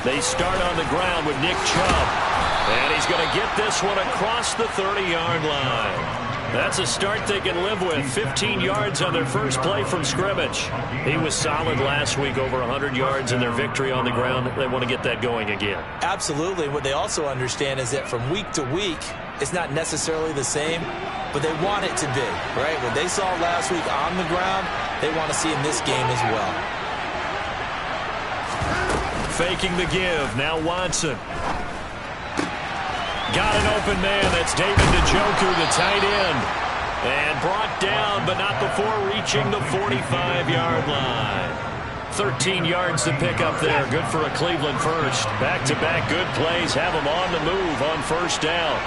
They start on the ground with Nick Chubb. And he's going to get this one across the 30-yard line. That's a start they can live with. 15 yards on their first play from scrimmage. He was solid last week, over 100 yards in their victory on the ground. They want to get that going again. Absolutely. What they also understand is that from week to week, it's not necessarily the same, but they want it to be, right? What they saw last week on the ground, they want to see in this game as well. Faking the give. Now Watson. Got an open man. That's David Njoku, the tight end. And brought down, but not before reaching the 45-yard line. 13 yards to pick up there. Good for a Cleveland first. Back-to-back good plays. Have them on the move on first down.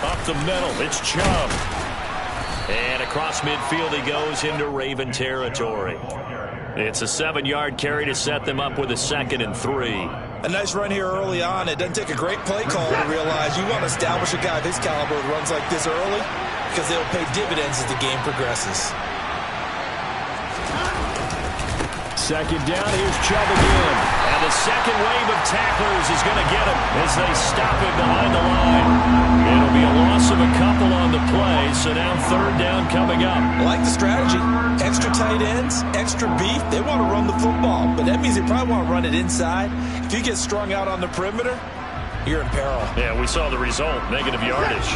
Up the middle. It's Chubb. And across midfield he goes into Raven territory. It's a 7-yard carry to set them up with a 2nd and 3. A nice run here early on. It doesn't take a great play call to realize you want to establish a guy of his caliber who runs like this early because they'll pay dividends as the game progresses. 2nd down, here's Chubb again. And the second wave of tacklers is going to get him as they stop him behind the line. It'll be a loss of a couple on the play, so now 3rd down coming up. I like the strategy. Extra tight ends, extra beef. They want to run the football, but that means they probably want to run it inside. If you get strung out on the perimeter, you're in peril. Yeah, we saw the result, negative yardage.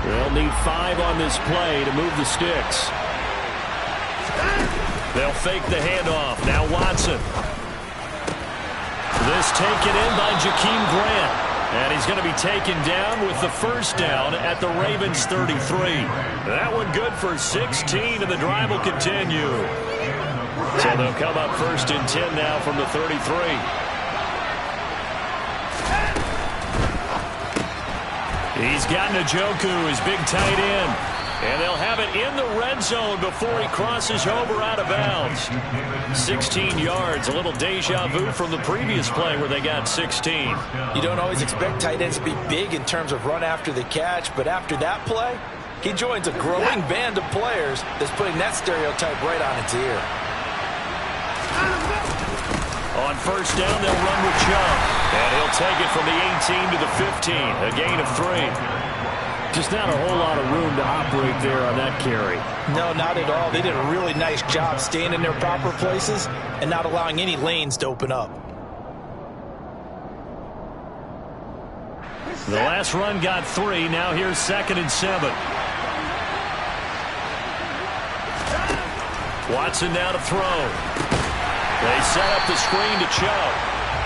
They'll need 5 on this play to move the sticks. They'll fake the handoff. Now Watson. This taken in by Jakeem Grant. And he's going to be taken down with the first down at the Ravens 33. That one good for 16, and the drive will continue. So they'll come up 1st and 10 now from the 33. He's got Njoku, his big tight end. And they'll have it in the red zone before he crosses over out of bounds. 16 yards, a little deja vu from the previous play where they got 16. You don't always expect tight ends to be big in terms of run after the catch, but after that play, he joins a growing band of players that's putting that stereotype right on its ear. On first down, they'll run with Chubb. And he'll take it from the 18 to the 15, a gain of 3. Just not a whole lot of room to operate there on that carry. No, not at all. They did a really nice job staying in their proper places and not allowing any lanes to open up. The last run got 3. Now here's 2nd and 7. Watson now to throw. They set up the screen to Chubb.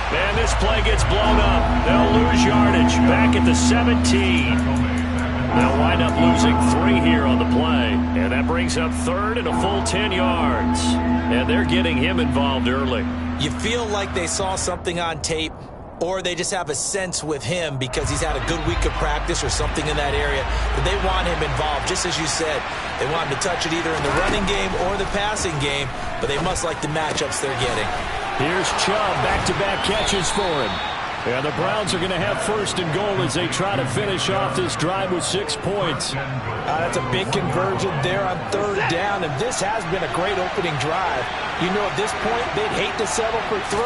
And this play gets blown up. They'll lose yardage back at the 17. They'll wind up losing 3 here on the play. And that brings up 3rd and a full 10 yards. And they're getting him involved early. You feel like they saw something on tape, or they just have a sense with him because he's had a good week of practice or something in that area. But they want him involved, just as you said. They want him to touch it either in the running game or the passing game, but they must like the matchups they're getting. Here's Chubb, back-to-back catches for him. And the Browns are going to have 1st and goal as they try to finish off this drive with 6 points. That's a big conversion there on 3rd down, and this has been a great opening drive. You know, at this point, they'd hate to settle for 3,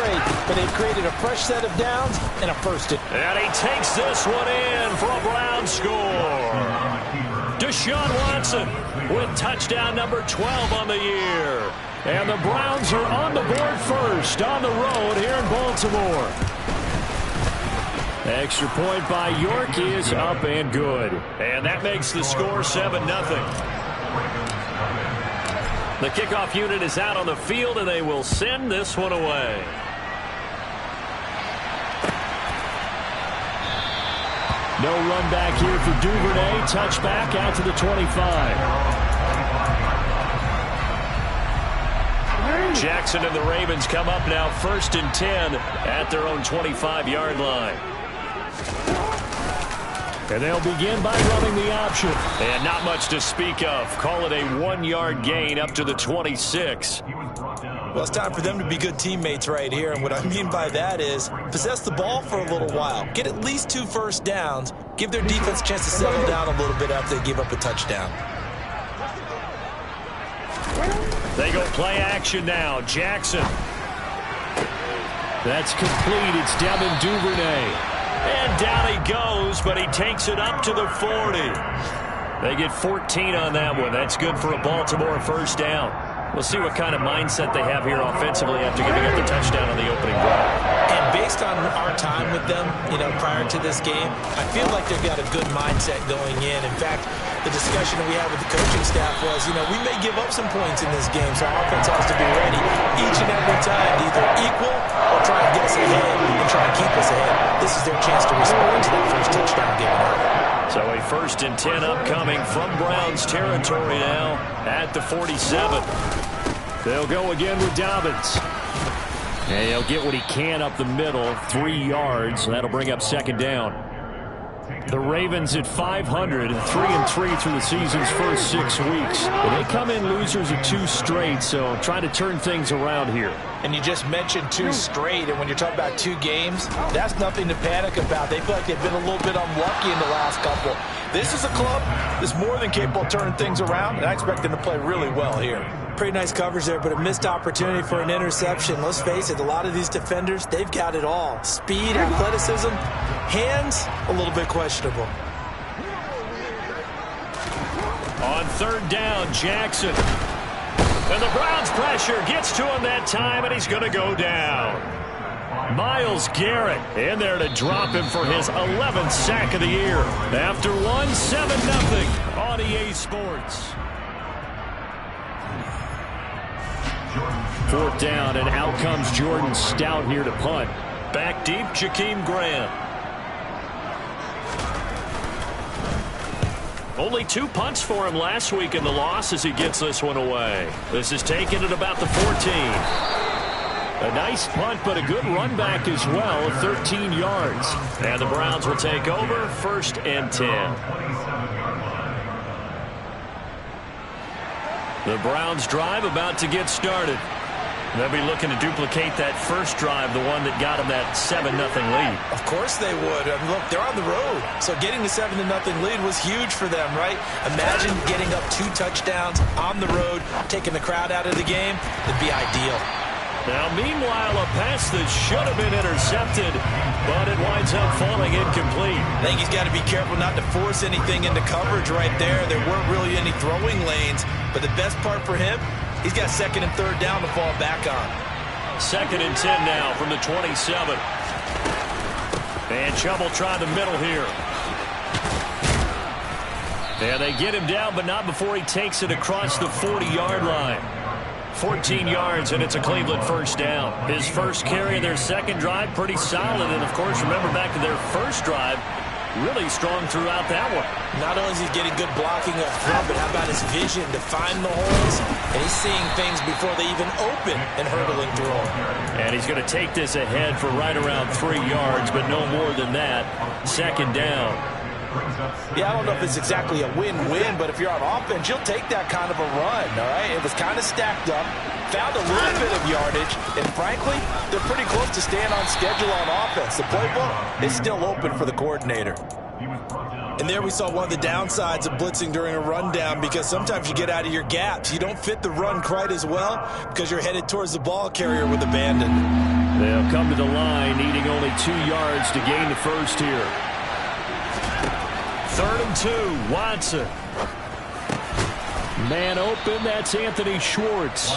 but they've created a fresh set of downs and a 1st. And he takes this one in for a Browns score. Deshaun Watson with touchdown number 12 on the year. And the Browns are on the board first on the road here in Baltimore. Extra point by York is up and good. And that makes the score 7-0. The kickoff unit is out on the field, and they will send this one away. No run back here for Duvernay. Touchback out to the 25. Jackson and the Ravens come up now 1st and 10 at their own 25-yard line. And they'll begin by running the option. And not much to speak of. Call it a 1-yard gain up to the 26. Well, it's time for them to be good teammates right here. And what I mean by that is possess the ball for a little while. Get at least 2 first downs. Give their defense a chance to settle down a little bit after they give up a touchdown. They go play action now. Jackson. That's complete. It's Devin Duvernay. And down he goes, but he takes it up to the 40. They get 14 on that one. That's good for a Baltimore first down. We'll see what kind of mindset they have here offensively after giving up the touchdown on the opening drive. And based on our time with them, prior to this game, I feel like they've got a good mindset going in. In fact, the discussion that we had with the coaching staff was, we may give up some points in this game, so our offense has to be ready each and every time to either equal or try and get us ahead and try and keep us ahead. This is their chance to respond to that first touchdown given up. So a 1st and 10 upcoming from Browns territory now at the 47. They'll go again with Dobbins. And he'll get what he can up the middle, 3 yards. That'll bring up 2nd down. The Ravens at 500, 3-3 through the season's first 6 weeks. They come in losers of 2 straight, so try to turn things around here. And you just mentioned 2 straight, and when you're talking about 2 games, that's nothing to panic about. They feel like they've been a little bit unlucky in the last couple. This is a club that's more than capable of turning things around, and I expect them to play really well here. Pretty nice coverage there, but a missed opportunity for an interception. Let's face it, a lot of these defenders, they've got it all. Speed, athleticism, hands, a little bit questionable. On 3rd down, Jackson. And the Browns pressure gets to him that time, and he's going to go down. Myles Garrett in there to drop him for his 11th sack of the year. After one, 7-0 on EA Sports. 4th down, and out comes Jordan Stout here to punt. Back deep, Jakeem Grant. Only 2 punts for him last week in the loss as he gets this one away. This is taken at about the 14. A nice punt, but a good run back as well, 13 yards. And the Browns will take over, 1st and 10. The Browns drive about to get started. They'll be looking to duplicate that first drive, the one that got them that 7-0 lead. Of course they would. I mean, look, they're on the road. So getting the 7-0 lead was huge for them, right? Imagine getting up 2 touchdowns on the road, taking the crowd out of the game. It'd be ideal. Now, meanwhile, a pass that should have been intercepted, but it winds up falling incomplete. I think he's got to be careful not to force anything into coverage right there. There weren't really any throwing lanes, but the best part for him, he's got 2nd and 3rd down to fall back on. 2nd and 10 now from the 27. And Chubb will try the middle here. And they get him down, but not before he takes it across the 40-yard line. 14 yards, and it's a Cleveland first down. His first carry of their 2nd drive, pretty solid. And, of course, remember back to their first drive, really strong throughout that one. Not only is he getting good blocking up front, but how about his vision to find the holes? And he's seeing things before they even open and hurdling through them. And he's going to take this ahead for right around 3 yards, but no more than that. 2nd down. Yeah, I don't know if it's exactly a win-win, but if you're on offense, you'll take that kind of a run, all right? It was kind of stacked up, found a little bit of yardage, and frankly, they're pretty close to staying on schedule on offense. The playbook is still open for the coordinator. And there we saw one of the downsides of blitzing during a rundown, because sometimes you get out of your gaps. You don't fit the run quite as well because you're headed towards the ball carrier with abandon. They'll come to the line, needing only 2 yards to gain the first here. 3rd and 2, Watson. Man open, that's Anthony Schwartz.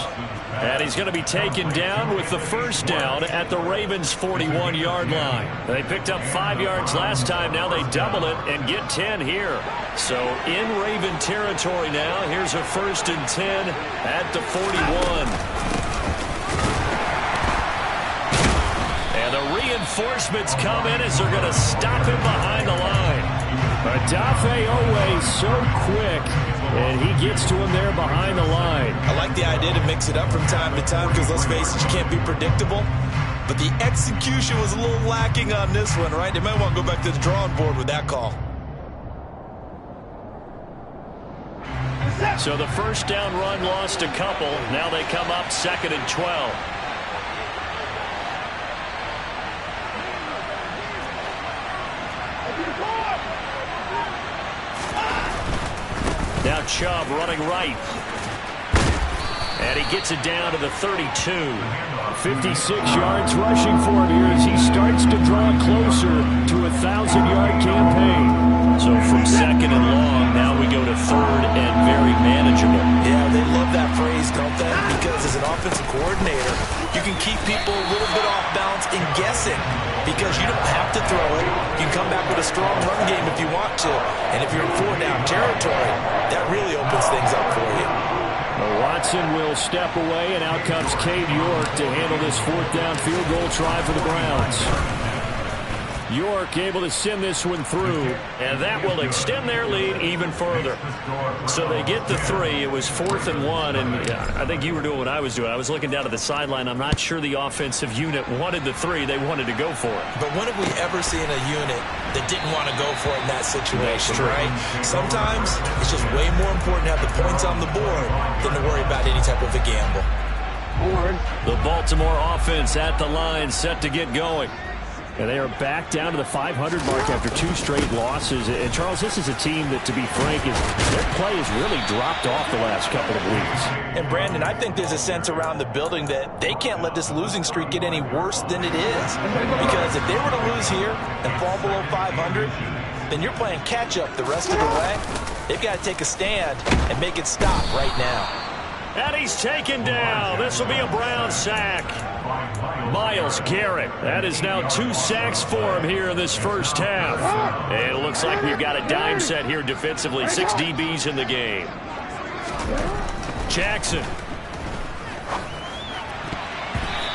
And he's going to be taken down with the first down at the Ravens' 41-yard line. They picked up 5 yards last time. Now they double it and get 10 here. So in Raven territory now, here's a 1st and 10 at the 41. And the reinforcements come in as they're going to stop him behind the line. Adafe always so quick, and he gets to him there behind the line. I like the idea to mix it up from time to time because, let's face it, you can't be predictable. But the execution was a little lacking on this one, right? They might want to go back to the drawing board with that call. So the first down run lost a couple. Now they come up 2nd and 12. Now Chubb running right. And he gets it down to the 32. 56 yards rushing for him here as he starts to draw closer to a 1,000-yard campaign. So from second and long, now we go to third and very manageable. Yeah, they love that phrase, don't they? Because as an offensive coordinator, you can keep people a little bit off balance and guessing because you don't have to throw it. You can come back with a strong run game if you want to. And if you're in four-down territory, that really opens things up for you. Watson will step away, and out comes Cade York to handle this fourth-down field goal try for the Browns. York able to send this one through, and that will extend their lead even further. So they get the 3. It was 4th and 1, and I think you were doing what I was doing. I was looking down at the sideline. I'm not sure the offensive unit wanted the 3. They wanted to go for it. But when have we ever seen a unit that didn't want to go for it in that situation, right? Sometimes it's just way more important to have the points on the board than to worry about any type of a gamble. The Baltimore offense at the line, set to get going. And they are back down to the 500 mark after 2 straight losses. And, Charles, this is a team that, to be frank, their play has really dropped off the last couple of weeks. And, Brandon, I think there's a sense around the building that they can't let this losing streak get any worse than it is. Because if they were to lose here and fall below 500, then you're playing catch-up the rest of the way. They've got to take a stand and make it stop right now. And he's taken down. This will be a Brown sack. Myles Garrett. That is now 2 sacks for him here in this first half. And it looks like we've got a dime set here defensively. 6 DBs in the game. Jackson.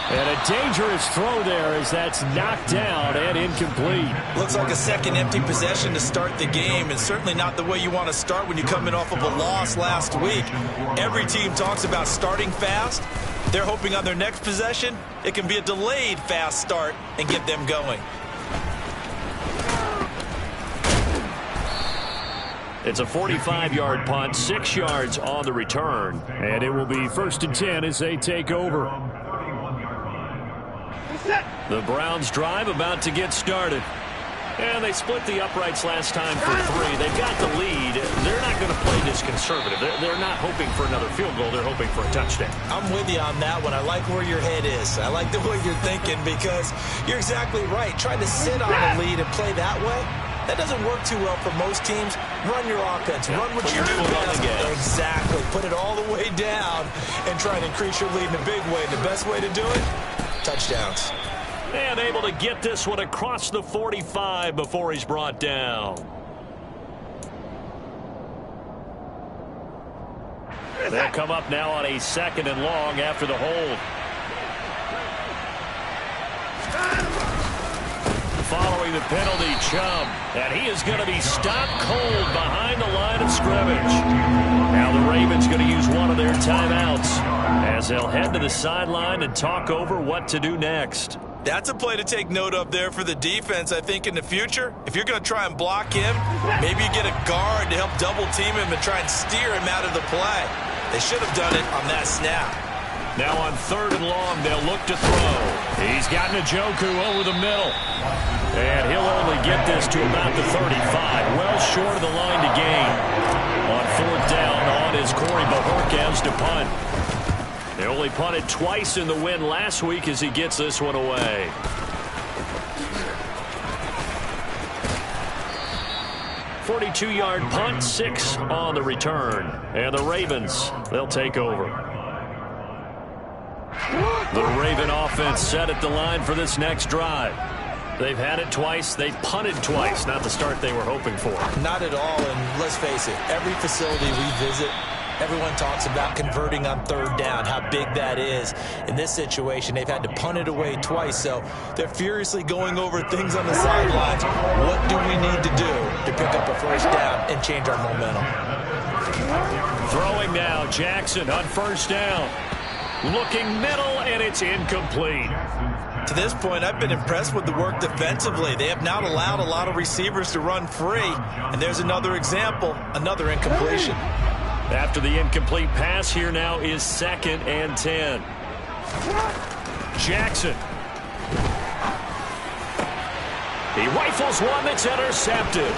And a dangerous throw there as that's knocked down and incomplete. Looks like a second empty possession to start the game, and certainly not the way you want to start when you're coming off of a loss last week. Every team talks about starting fast. They're hoping on their next possession, it can be a delayed fast start and get them going. It's a 45-yard punt, 6 yards on the return, and it will be 1st and 10 as they take over. The Browns drive about to get started. And they split the uprights last time for 3. They've got the lead. They're not going to play this conservative. They're not hoping for another field goal. They're hoping for a touchdown. I'm with you on that one. I like where your head is. I like the way you're thinking because you're exactly right. Trying to sit on a lead and play that way, that doesn't work too well for most teams. Run your offense. Run what you do best. Exactly. Put it all the way down and try and increase your lead in a big way. The best way to do it, touchdowns. And able to get this one across the 45 before he's brought down. They'll come up now on a 2nd and long after the hold. Following the penalty, Chubb. And he is going to be stopped cold behind the line of scrimmage. Now the Ravens going to use one of their timeouts as they'll head to the sideline and talk over what to do next. That's a play to take note of there for the defense, I think, in the future. If you're going to try and block him, maybe you get a guard to help double-team him and try and steer him out of the play. They should have done it on that snap. Now on 3rd and long, they'll look to throw. He's got Njoku over the middle. And he'll only get this to about the 35. Well short of the line to gain. On 4th down, on is Corey Bojorquez to punt. They only punted twice in the win last week as he gets this one away. .42-yard punt, 6 on the return. And the Ravens, they'll take over. The Raven offense set at the line for this next drive. They've had it twice. They've punted twice. Not the start they were hoping for. Not at all, and let's face it, every facility we visit, everyone talks about converting on 3rd down, how big that is. In this situation, they've had to punt it away twice, so they're furiously going over things on the sidelines. What do we need to do to pick up a 1st down and change our momentum? Throwing now, Jackson on 1st down. Looking middle, and it's incomplete. To this point, I've been impressed with the work defensively. They have not allowed a lot of receivers to run free, and there's another example, another incompletion. After the incomplete pass, here now is 2nd and 10. Jackson. He rifles one that's intercepted.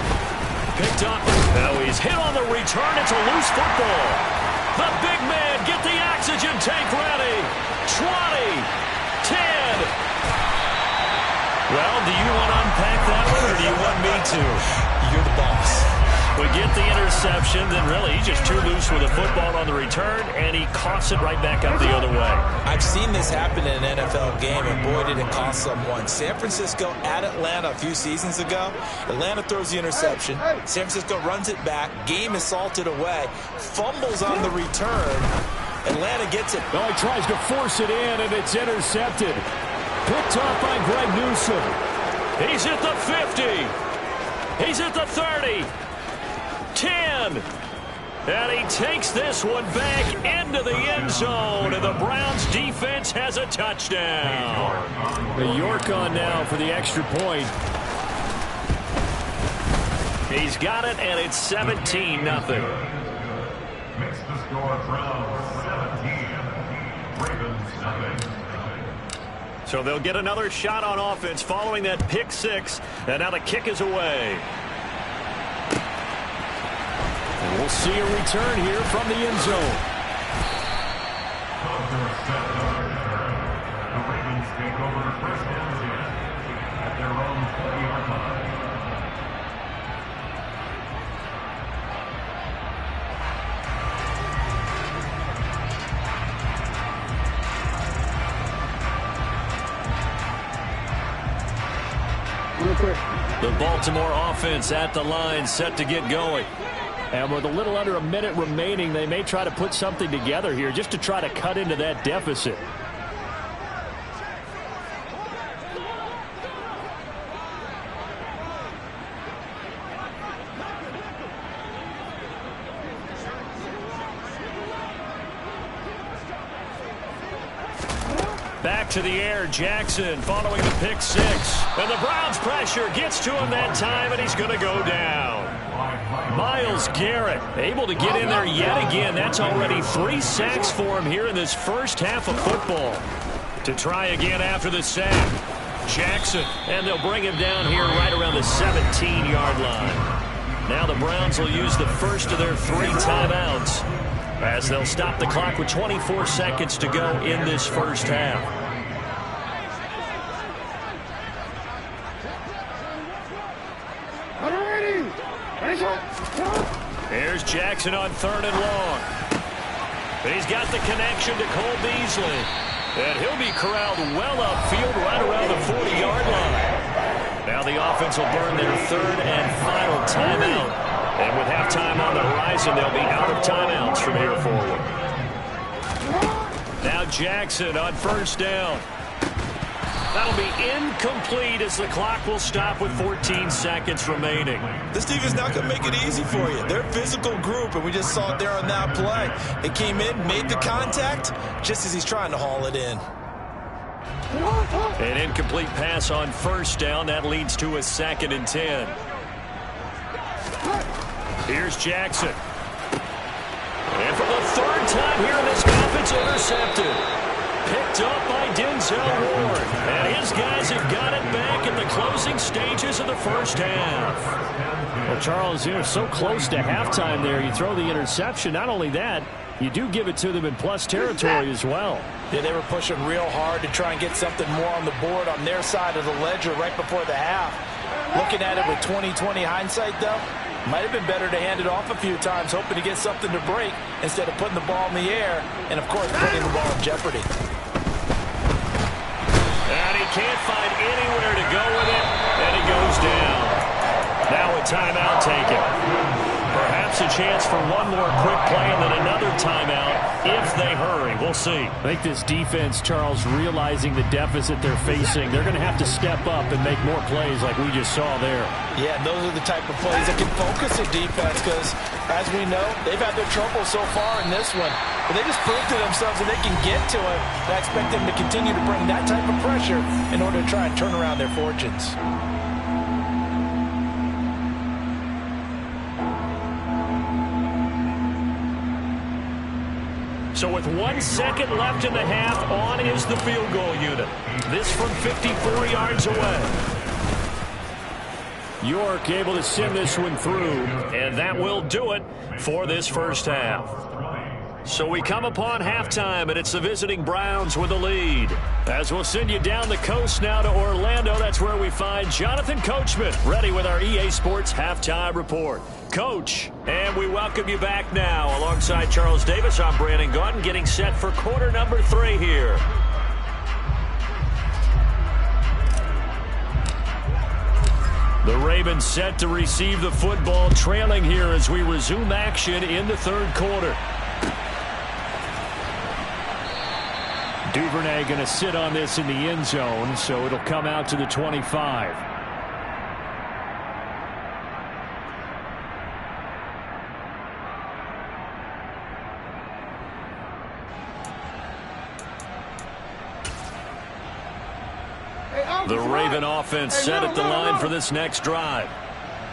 Picked up. Now he's hit on the return. It's a loose football. The big man, get the oxygen tank ready. 20, 10. Well, do you want to unpack that one, or do you want me to? You're the boss. We get the interception, then really he's just too loose with the football on the return, and he coughs it right back up the other way. I've seen this happen in an NFL game, and boy, did it cost someone. San Francisco at Atlanta a few seasons ago. Atlanta throws the interception. San Francisco runs it back. Game is salted away. Fumbles on the return. Atlanta gets it. No, he tries to force it in, and it's intercepted. Picked off by Greg Newsome. He's at the 50. He's at the 30. 10. And he takes this one back into the end zone, and the Browns defense has a touchdown. The York on now for the extra point. He's got it, and it's 17-0. Makes the score Browns 17, Ravens nothing. So they'll get another shot on offense following that pick six, and now the kick is away. And we'll see a return here from the end zone. The Ravens take over first and 10 at their own 40-yard line. The Baltimore offense at the line, set to get going. And with a little under a minute remaining, they may try to put something together here just to try to cut into that deficit. Back to the air, Jackson following the pick six. And the Browns pressure gets to him that time, and he's going to go down. Myles Garrett able to get in there yet again. That's already 3 sacks for him here in this first half of football. To try again after the sack. Jackson, and they'll bring him down here right around the 17-yard line. Now the Browns will use the first of their 3 timeouts, as they'll stop the clock with 24 seconds to go in this first half. Here's Jackson on 3rd and long. He's got the connection to Cole Beasley. And he'll be corralled well upfield right around the 40-yard line. Now the offense will burn their 3rd and final timeout. And with halftime on the horizon, they'll be out of timeouts from here forward. Now Jackson on 1st down. That'll be incomplete as the clock will stop with 14 seconds remaining. This defense not going to make it easy for you. They're a physical group, and we just saw it there on that play. They came in, made the contact, just as he's trying to haul it in. An incomplete pass on 1st down. That leads to a 2nd and 10. Here's Jackson. And for the 3rd time here in this half, it's intercepted. Picked up by Denzel Ward. And his guys have got it back in the closing stages of the first half. Well, Charles, you're so close to halftime there. You throw the interception. Not only that, you do give it to them in plus territory as well. Yeah, they were pushing real hard to try and get something more on the board on their side of the ledger right before the half. Looking at it with 20/20 hindsight, though, might have been better to hand it off a few times, hoping to get something to break instead of putting the ball in the air and, of course, putting the ball in jeopardy. And he can't find anywhere to go with it, and he goes down. Now a timeout taken. Perhaps a chance for one more quick play and then another timeout if they hurry. We'll see. I think this defense, Charles, realizing the deficit they're facing, they're going to have to step up and make more plays like we just saw there. Yeah, those are the type of plays that can focus a defense because, as we know, they've had their trouble so far in this one. But they just proved to themselves that they can get to it. I expect them to continue to bring that type of pressure in order to try and turn around their fortunes. So with 1 second left in the half, on is the field goal unit. This from 54 yards away. York able to send this one through, and that will do it for this first half. So we come upon halftime, and it's the visiting Browns with the lead. As we'll send you down the coast now to Orlando, that's where we find Jonathan Coachman, ready with our EA Sports Halftime Report. Coach, and we welcome you back now. Alongside Charles Davis, I'm Brandon Gaudin, getting set for quarter number 3 here. The Ravens set to receive the football, trailing here as we resume action in the third quarter. Duvernay going to sit on this in the end zone, so it'll come out to the 25. The Raven offense set at the line for this next drive.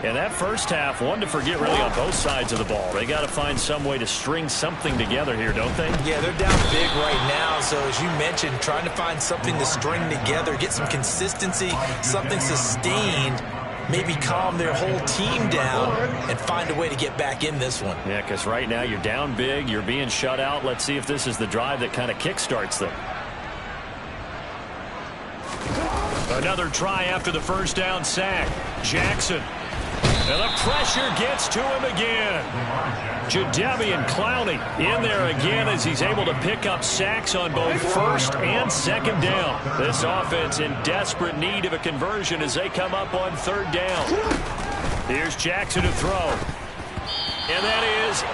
And that first half, one to forget really on both sides of the ball. They got to find some way to string something together here, don't they? Yeah, they're down big right now. So as you mentioned, trying to find something to string together, get some consistency, something sustained, maybe calm their whole team down and find a way to get back in this one. Yeah, because right now you're down big, you're being shut out. Let's see if this is the drive that kind of kickstarts them. Another try after the first down sack. Jackson. And the pressure gets to him again. Jadeveon Clowney in there again as he's able to pick up sacks on both first and second down. This offense in desperate need of a conversion as they come up on third down. Here's Jackson to throw. And that is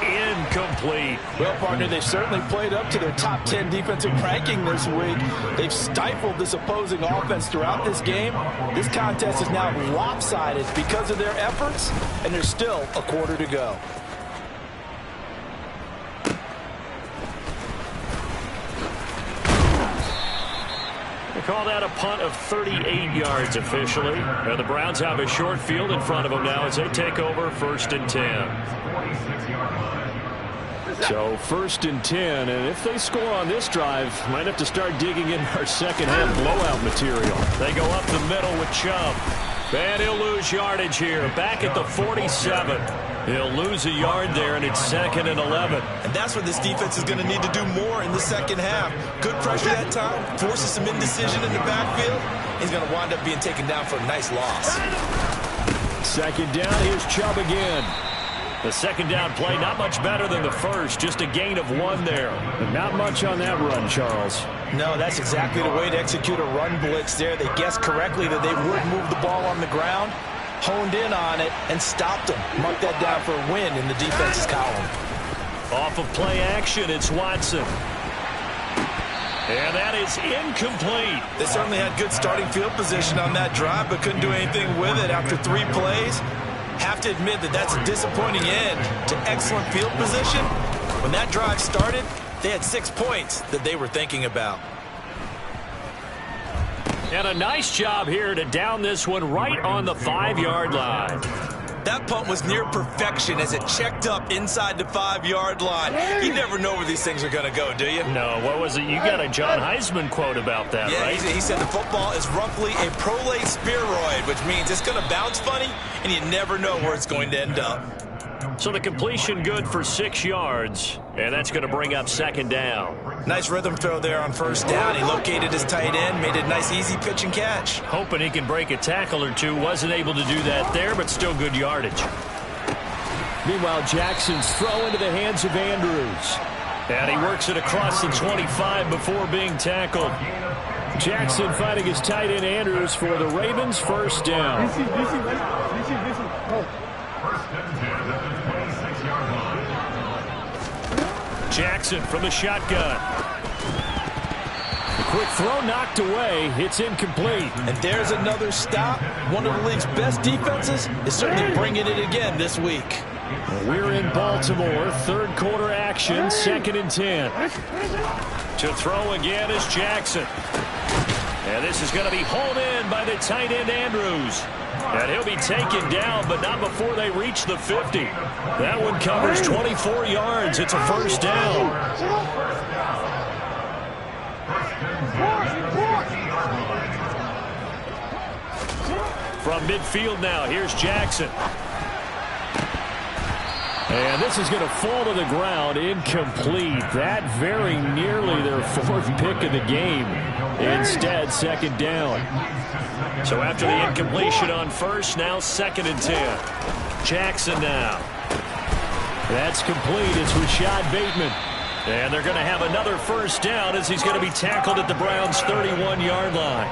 incomplete. Well, partner, they've certainly played up to their top 10 defensive ranking this week. They've stifled this opposing offense throughout this game. This contest is now lopsided because of their efforts, and there's still a quarter to go. Call that a punt of 38 yards officially. And the Browns have a short field in front of them now as they take over 1st and 10. So 1st and 10, and if they score on this drive, might have to start digging in our second half blowout material. They go up the middle with Chubb. And he'll lose yardage here, back at the 47. He'll lose a yard there, and it's 2nd and 11. And that's what this defense is going to need to do more in the second half. Good pressure that time, forces some indecision in the backfield. He's going to wind up being taken down for a nice loss. 2nd down, here's Chubb again. The second down play, not much better than the first, just a gain of 1 there. But not much on that run, Charles. No, that's exactly the way to execute a run blitz there. They guessed correctly that they would move the ball on the ground, honed in on it, and stopped them. Mark that down for a win in the defense's column. Off of play action, it's Watson. And that is incomplete. They certainly had good starting field position on that drive, but couldn't do anything with it after 3 plays. Have to admit that that's a disappointing end to excellent field position. When that drive started, they had 6 points that they were thinking about. And a nice job here to down this one right on the 5-yard line. That punt was near perfection as it checked up inside the 5-yard line. You never know where these things are going to go, do you? No, what was it? You got a John Heisman quote about that, right? Yeah, he said the football is roughly a prolate spheroid, which means it's going to bounce funny, and you never know where it's going to end up. So the completion good for 6 yards, and that's going to bring up 2nd down. Nice rhythm throw there on 1st down. He located his tight end, made a nice easy pitch and catch. Hoping he can break a tackle or two. Wasn't able to do that there, but still good yardage. Meanwhile, Jackson's throw into the hands of Andrews. And he works it across the 25 before being tackled. Jackson fighting his tight end Andrews for the Ravens' 1st down. Jackson from the shotgun. The quick throw knocked away. It's incomplete. And there's another stop. One of the league's best defenses is certainly bringing it again this week. We're in Baltimore. 3rd quarter action. 2nd and 10. To throw again is Jackson. And this is going to be hauled in by the tight end Andrews. And he'll be taken down, but not before they reach the 50. That one covers 24 yards. It's a 1st down. From midfield now, here's Jackson. And this is going to fall to the ground, incomplete. That very nearly their fourth pick of the game. Instead, second down. So after the incompletion on first, now 2nd and 10. Jackson now. That's complete. It's Rashad Bateman. And they're going to have another first down as he's going to be tackled at the Browns' 31-yard line.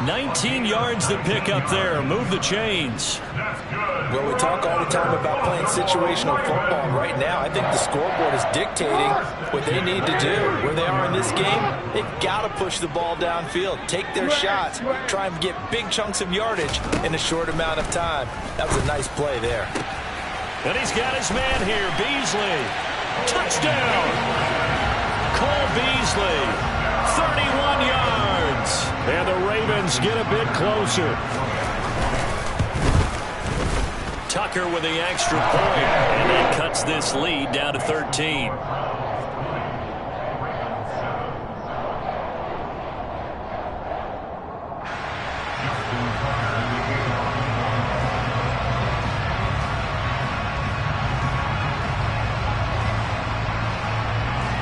19 yards to pick up there. Move the chains. Well, we talk all the time about playing situational football. Right now, I think the scoreboard is dictating what they need to do. Where they are in this game, they've got to push the ball downfield, take their shots, try and get big chunks of yardage in a short amount of time. That was a nice play there. And he's got his man here, Beasley. Touchdown! Cole Beasley, 31 yards. And the Ravens get a bit closer. Tucker with the extra point, and that cuts this lead down to 13.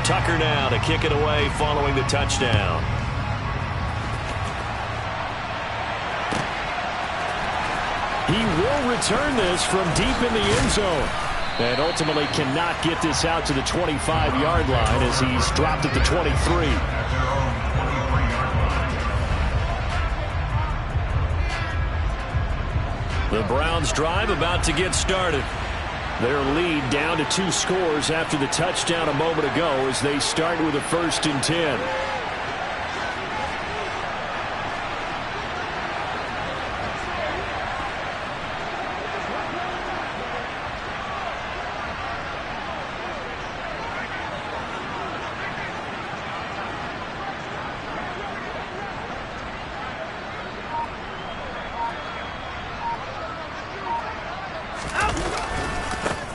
Tucker now to kick it away following the touchdown. He will return this from deep in the end zone. And ultimately cannot get this out to the 25-yard line as he's dropped at the 23. The Browns drive about to get started. Their lead down to 2 scores after the touchdown a moment ago as they start with a 1st and 10.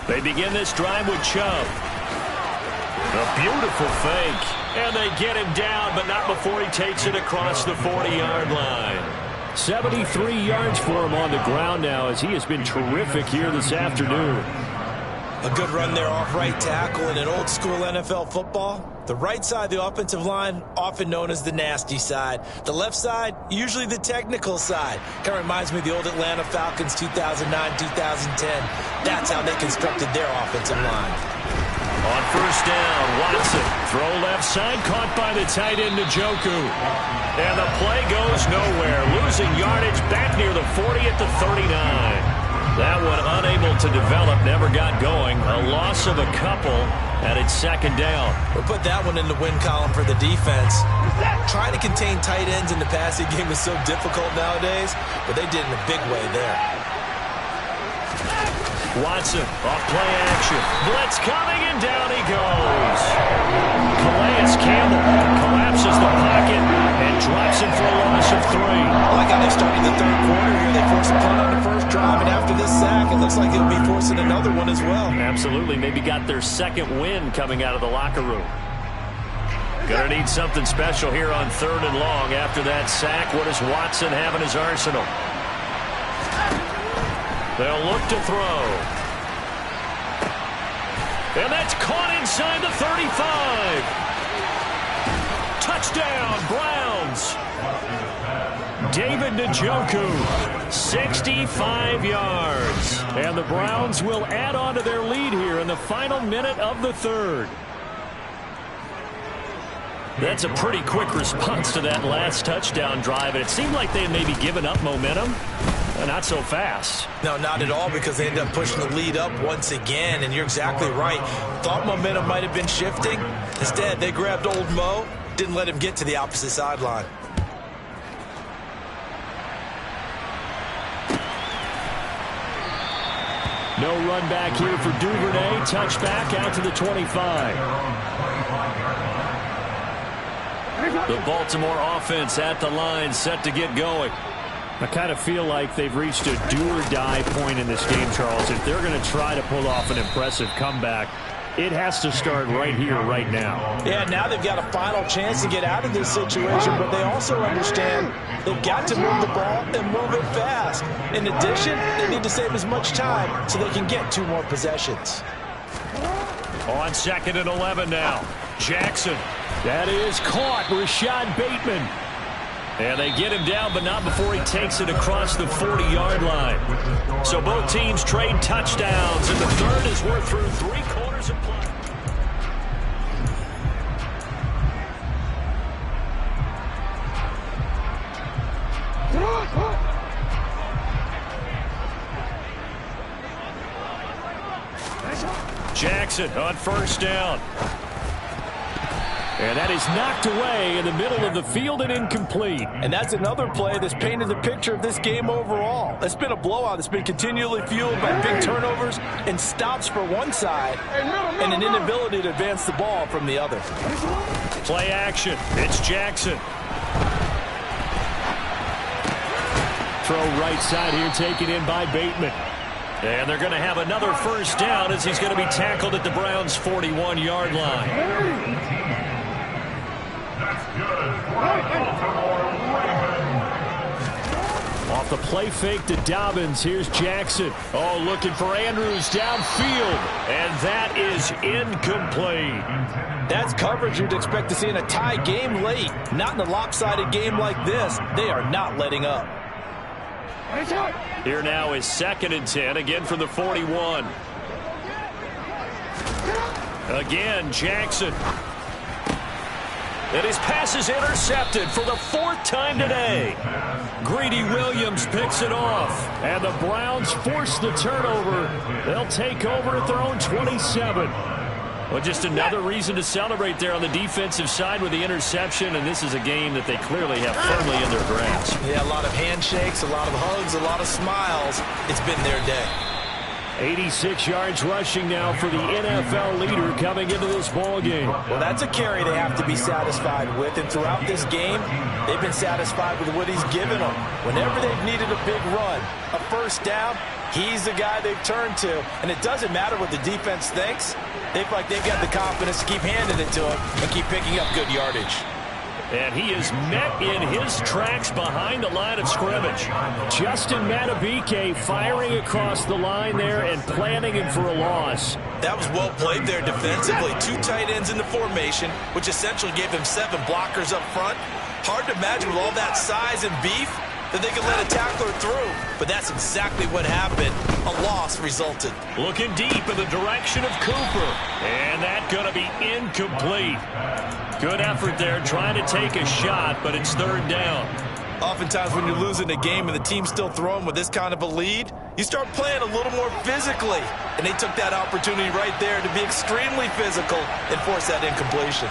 They begin this drive with Chubb. A beautiful fake. And they get him down, but not before he takes it across the 40-yard line. 73 yards for him on the ground now as he has been terrific here this afternoon. A good run there off right tackle in an old-school NFL football. The right side of the offensive line, often known as the nasty side. The left side, usually the technical side. Kind of reminds me of the old Atlanta Falcons 2009, 2010. That's how they constructed their offensive line. On first down, Watson. Throw left side, caught by the tight end, Njoku. And the play goes nowhere. Losing yardage back near the 40 at the 39. That one unable to develop, never got going. A loss of a couple, and it's 2nd down. We'll put that one in the win column for the defense. Trying to contain tight ends in the passing game is so difficult nowadays, but they did it in a big way there. Watson, off play action. Blitz coming, and down he goes. Calais Campbell collapses the pocket and drops it for a loss of 3. I like how they started the 3rd quarter here. They forced a punt on the first drive, and after this sack, it looks like they'll be forcing another one as well. Absolutely. Maybe got their 2nd win coming out of the locker room. Gonna need something special here on 3rd and long. After that sack, what does Watson have in his arsenal? They'll look to throw. And that's caught inside the 35. Touchdown, Browns. David Njoku, 65 yards. And the Browns will add on to their lead here in the final minute of the 3rd. That's a pretty quick response to that last touchdown drive. And it seemed like they had maybe given up momentum. Not so fast. No, not at all, because they ended up pushing the lead up once again, and you're exactly right. Thought momentum might have been shifting. Instead, they grabbed old Mo, didn't let him get to the opposite sideline. No run back here for Duvernay. Touchback out to the 25. The Baltimore offense at the line, set to get going. I kind of feel like they've reached a do-or-die point in this game, Charles. If they're going to try to pull off an impressive comeback, it has to start right here, right now. Yeah, now they've got a final chance to get out of this situation, but they also understand they've got to move the ball and move it fast. In addition, they need to save as much time so they can get 2 more possessions. On 2nd and 11 now. Jackson. That is caught. Rashad Bateman. And they get him down, but not before he takes it across the 40-yard line. So both teams trade touchdowns, and the third is worth through 3 quarters of play. Jackson on 1st down. And that is knocked away in the middle of the field and incomplete. And that's another play that's painted the picture of this game overall. It's been a blowout. It's been continually fueled by big turnovers and stops for one side and an inability to advance the ball from the other. Play action. It's Jackson. Throw right side here, taken in by Bateman. And they're going to have another 1st down as he's going to be tackled at the Browns' 41-yard line. Off the play fake to Dobbins. Here's Jackson. Oh, looking for Andrews downfield. And that is incomplete. That's coverage you'd expect to see in a tie game late. Not in a lopsided game like this. They are not letting up. Here now is 2nd and 10, again from the 41. Again, Jackson. And his pass is intercepted for the 4th time today. Greedy Williams picks it off. And the Browns force the turnover. They'll take over at their own 27. Well, just another reason to celebrate there on the defensive side with the interception, and this is a game that they clearly have firmly in their grasp. Yeah, a lot of handshakes, a lot of hugs, a lot of smiles. It's been their day. 86 yards rushing now for the NFL leader coming into this ball game. Well, that's a carry they have to be satisfied with, and throughout this game, they've been satisfied with what he's given them. Whenever they've needed a big run, a 1st down, he's the guy they've turned to, and it doesn't matter what the defense thinks. They feel like they've got the confidence to keep handing it to him and keep picking up good yardage. And he is met in his tracks behind the line of scrimmage. Justin Madubuike firing across the line there and planning him for a loss. That was well played there defensively. 2 tight ends in the formation, which essentially gave him 7 blockers up front. Hard to imagine with all that size and beef that they could let a tackler through. But that's exactly what happened. A loss resulted. Looking deep in the direction of Cooper. And that's going to be incomplete. Good effort there trying to take a shot, but it's 3rd down. Oftentimes when you're losing a game and the team's still throwing with this kind of a lead, you start playing a little more physically. And they took that opportunity right there to be extremely physical and force that incompletion.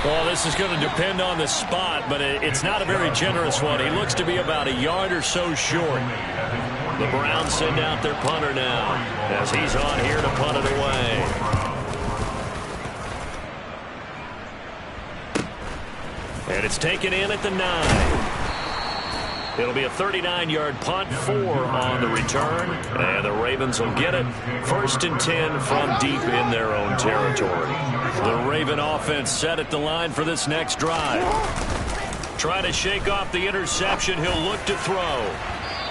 Well, this is going to depend on the spot, but it's not a very generous one. He looks to be about a yard or so short. The Browns send out their punter now as he's on here to punt it away. And it's taken in at the 9. It'll be a 39-yard punt, 4 on the return, and the Ravens will get it. 1st and 10 from deep in their own territory. The Raven offense set at the line for this next drive. Trying to shake off the interception, he'll look to throw.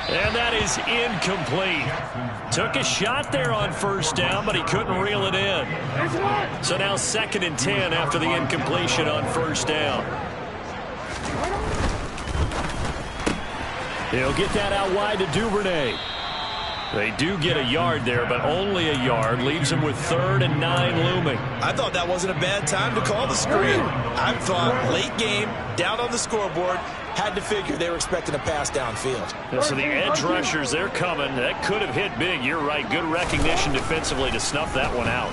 And that is incomplete. Took a shot there on 1st down, but he couldn't reel it in. So now 2nd and 10 after the incompletion on 1st down. He'll get that out wide to Duvernay. They do get a yard there, but only a yard. Leaves him with 3rd and 9 looming. I thought that wasn't a bad time to call the screen. I thought late game, down on the scoreboard, had to figure they were expecting a pass downfield. Yeah, so the edge rushers, they're coming. That could have hit big. You're right. Good recognition defensively to snuff that one out.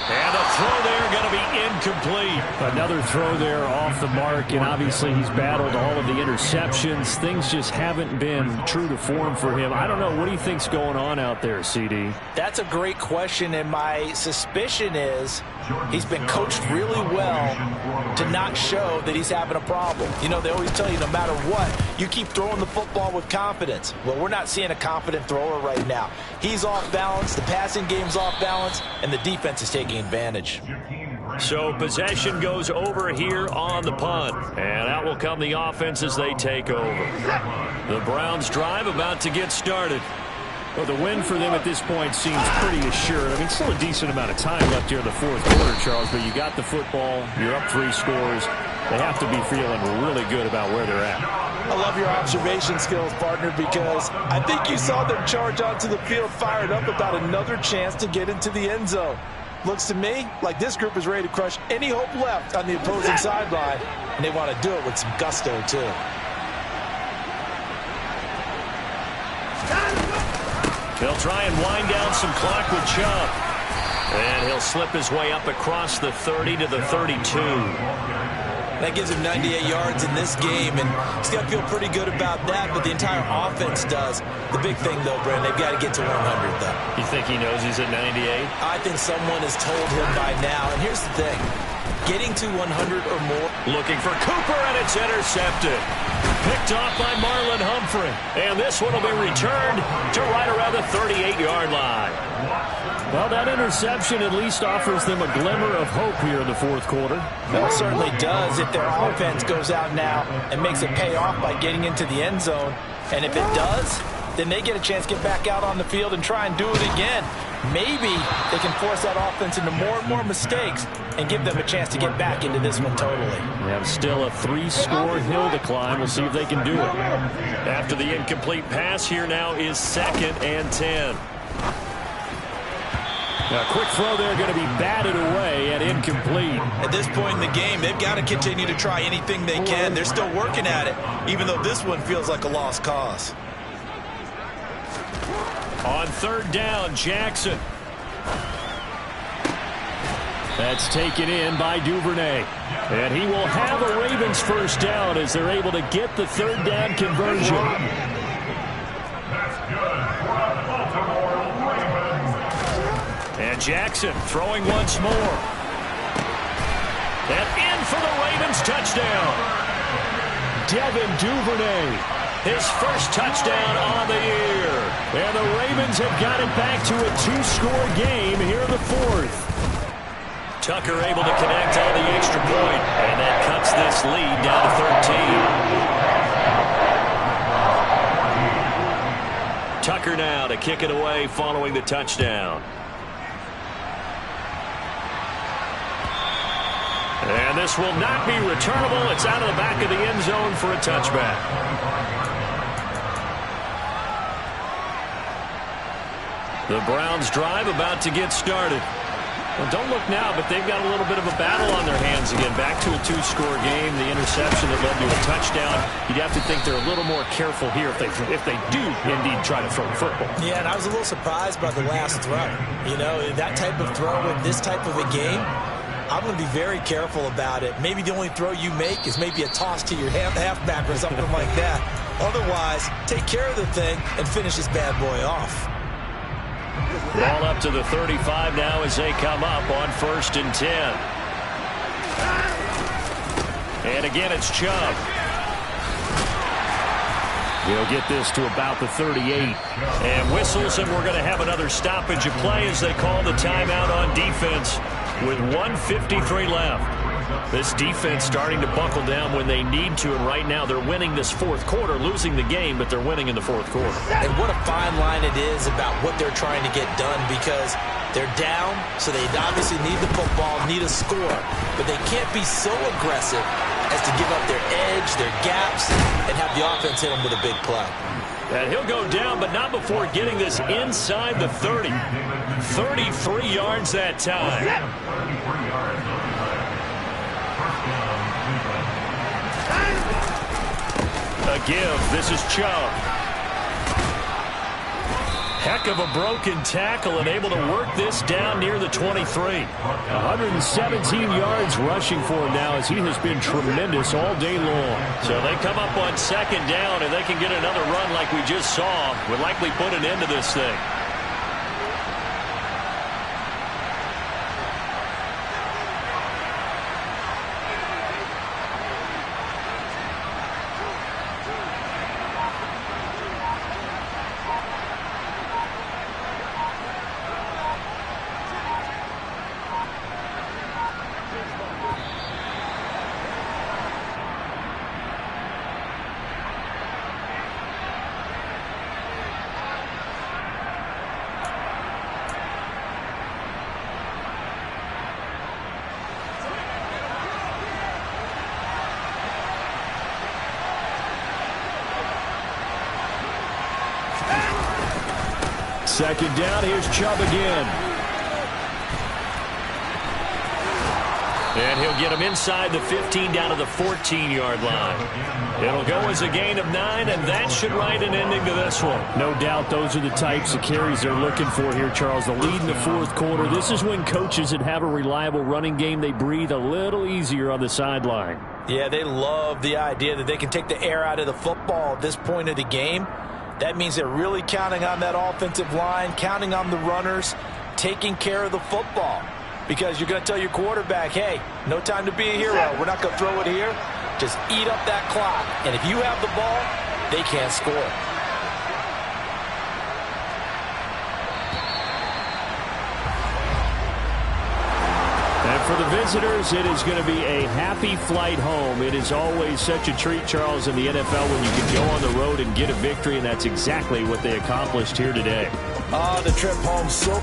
And a throw there going to be incomplete. Another throw there off the mark, and obviously he's battled all of the interceptions. Things just haven't been true to form for him. I don't know. What do you think's going on out there, CD? That's a great question, and my suspicion is he's been coached really well to not show that he's having a problem. You know, they always tell you no matter what, you keep throwing the football with confidence. Well, we're not seeing a confident thrower right now. He's off balance, the passing game's off balance, and the defense is taking advantage. So possession goes over here on the punt. And out will come the offense as they take over. The Browns drive about to get started. Well, the win for them at this point seems pretty assured. I mean, still a decent amount of time left here in the fourth quarter, Charles, but you got the football, you're up 3 scores. They have to be feeling really good about where they're at. I love your observation skills, partner, because I think you saw them charge onto the field fired up about another chance to get into the end zone. Looks to me like this group is ready to crush any hope left on the opposing sideline, and they want to do it with some gusto, too. They'll try and wind down some clock with Chubb. And he'll slip his way up across the 30 to the 32. That gives him 98 yards in this game, and he's got to feel pretty good about that, but the entire offense does. The big thing, though, Brandon, they've got to get to 100, though. You think he knows he's at 98? I think someone has told him by now, and here's the thing. Getting to 100 or more. Looking for Cooper, and it's intercepted. Picked off by Marlon Humphrey. And this one will be returned to right around the 38-yard line. Well, that interception at least offers them a glimmer of hope here in the fourth quarter. Well, it certainly does if their offense goes out now and makes it pay off by getting into the end zone. And if it does, then they get a chance to get back out on the field and try and do it again. Maybe they can force that offense into more and more mistakes and give them a chance to get back into this one totally. We have still a 3-score hill to climb. We'll see if they can do it. After the incomplete pass, here now is 2nd and 10. A quick throw there going to be batted away and incomplete. At this point in the game, they've got to continue to try anything they can. They're still working at it, even though this one feels like a lost cause. On 3rd down, Jackson. That's taken in by Duvernay. And he will have a Ravens first down as they're able to get the 3rd down conversion. And Jackson throwing once more. And in for the Ravens touchdown. Devin Duvernay. His first touchdown on the year. And the Ravens have got it back to a 2-score game here in the 4th. Tucker able to connect on the extra point. And that cuts this lead down to 13. Tucker now to kick it away following the touchdown. And this will not be returnable. It's out of the back of the end zone for a touchback. The Browns drive about to get started. Well, don't look now, but they've got a little bit of a battle on their hands again. Back to a 2-score game. The interception that led to a touchdown. You'd have to think they're a little more careful here if they do indeed try to throw the football. Yeah, and I was a little surprised by the last throw. You know, that type of throw in this type of a game, I'm going to be very careful about it. Maybe the only throw you make is maybe a toss to your halfback or something like that. Otherwise, take care of the thing and finish this bad boy off. Ball up to the 35 now as they come up on 1st and 10. And again, it's Chubb. We'll get this to about the 38. And whistles, and we're going to have another stoppage of play as they call the timeout on defense with 1:53 left. This defense starting to buckle down when they need to, and right now they're winning this fourth quarter, losing the game, but they're winning in the fourth quarter. And what a fine line it is about what they're trying to get done, because they're down, so they obviously need the football, need a score, but they can't be so aggressive as to give up their edge, their gaps, and have the offense hit them with a big play. And he'll go down, but not before getting this inside the 30. 33 yards that time. A give. This is Chubb. Heck of a broken tackle and able to work this down near the 23. 117 yards rushing for him now as he has been tremendous all day long. So they come up on 2nd down, and they can get another run like we just saw. Would likely put an end to this thing. Second down, here's Chubb again. And he'll get him inside the 15 down to the 14-yard line. It'll go as a gain of 9, and that should write an ending to this one. No doubt those are the types of carries they're looking for here, Charles. The lead in the fourth quarter. This is when coaches that have a reliable running game, they breathe a little easier on the sideline. Yeah, they love the idea that they can take the air out of the football at this point of the game. That means they're really counting on that offensive line, counting on the runners, taking care of the football. Because you're going to tell your quarterback, hey, no time to be a hero. We're not going to throw it here. Just eat up that clock. And if you have the ball, they can't score. And for the visitors, it is going to be a happy flight home. It is always such a treat, Charles, in the NFL when you can go on the road and get a victory, and that's exactly what they accomplished here today. The trip home so